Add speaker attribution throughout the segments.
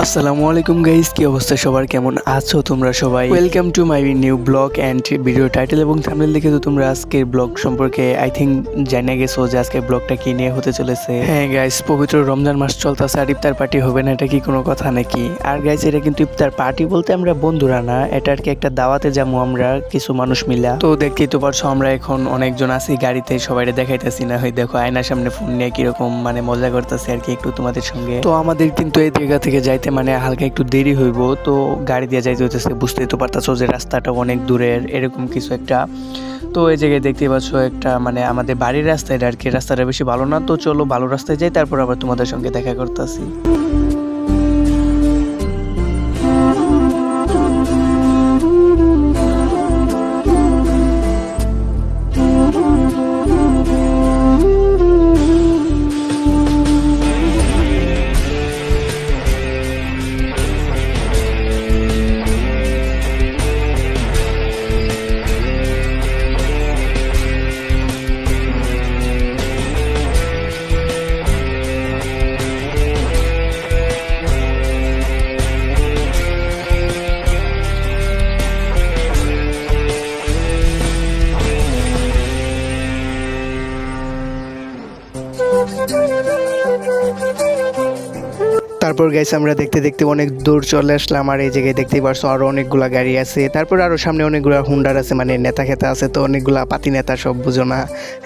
Speaker 1: আসসালামু আলাইকুম গাইস, কি অবস্থা সবার, কেমন আছো তোমরা সবাই? Welcome to my new blog and video title এবং থাম্বনেল দেখে তো তোমরা আজকের ব্লগ সম্পর্কে আই থিঙ্ক জেনে গেছো যে আজকের ব্লগটা কি নিয়ে হতে চলেছে। হ্যাঁ গাইস, পবিত্র রমজান মাস চলতেছে আর ইফতার পার্টি হবে না, এটা কি কোনো কথা নাকি? আর গাইস, এটা কিন্তু ইফতার পার্টি বলতে আমরা বন্ধুরা না, এটা আর কি একটা দাওয়াতে যাবো আমরা কিছু মানুষ মিলা। তো দেখতেই তো পারছো আমরা এখন অনেকজন আছি গাড়িতে, সবাই দেখাইতেছি না, হয় দেখো আয়নার সামনে ফোন নিয়ে কিরকম মানে মজা করতেছে আর কি একটু তোমাদের সঙ্গে। তো আমাদের কিন্তু এই জায়গা থেকে যাইতে মানে হালকা একটু দেরি হইব, তো গাড়ি দিয়ে যাইতে হইতেছে, বুঝতেই তো পারতাছো যে রাস্তাটা অনেক দূরের এরকম কিছু একটা। তো এই জায়গায় দেখতে পাচ্ছ একটা মানে আমাদের বাড়ির রাস্তা, এটা আর কি রাস্তাটা বেশি ভালো না, তো চলো ভালো রাস্তায় যাই, তারপর আবার তোমাদের সঙ্গে দেখা করতেছি। তারপর গাইস আমরা দেখতে দেখতে অনেক দূর চলে আসলাম, আর এই জায়গায় দেখতেই পারছো আরো অনেকগুলা গাড়ি আছে, তারপর আরো সামনে অনেকগুলা হুন্ডার আছে, মানে নেতা খেতা আছে, তো অনেকগুলা পাতি নেতা সব বুঝো না,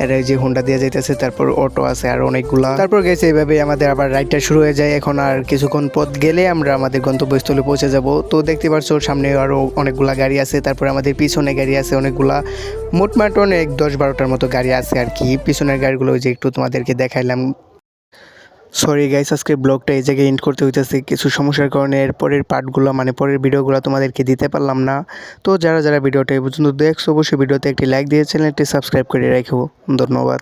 Speaker 1: এরা এই যে হুন্ডা দিয়ে যাইতেছে, তারপর অটো আছে আর অনেকগুলা। তারপর গেছে এইভাবে আমাদের আবার রাইডটা শুরু হয়ে যায়, এখন আর কিছুক্ষণ পথ গেলে আমরা আমাদের গন্তব্যস্থলে পৌঁছে যাব। তো দেখতে পারছো সামনে আরো অনেকগুলা গাড়ি আছে, তারপর আমাদের পিছনে গাড়ি আছে অনেকগুলা, মোটমাট অনেক 10-12টার মতো গাড়ি আছে আর কি। পিছনের গাড়িগুলো যে একটু তোমাদেরকে দেখাইলাম। সরি গাইস, আজকে ব্লগটা এই জায়গায় এন্ড করতে হইতেছে কিছু সমস্যার কারণে, এর পরের পার্টগুলো মানে পরের ভিডিওগুলো তোমাদেরকে দিতে পারলাম না। তো যারা যারা ভিডিওটা এই পর্যন্ত দেখছো অবশ্যই ভিডিওতে একটি লাইক দিয়ে চ্যানেলটি সাবস্ক্রাইব করে রাখো। ধন্যবাদ।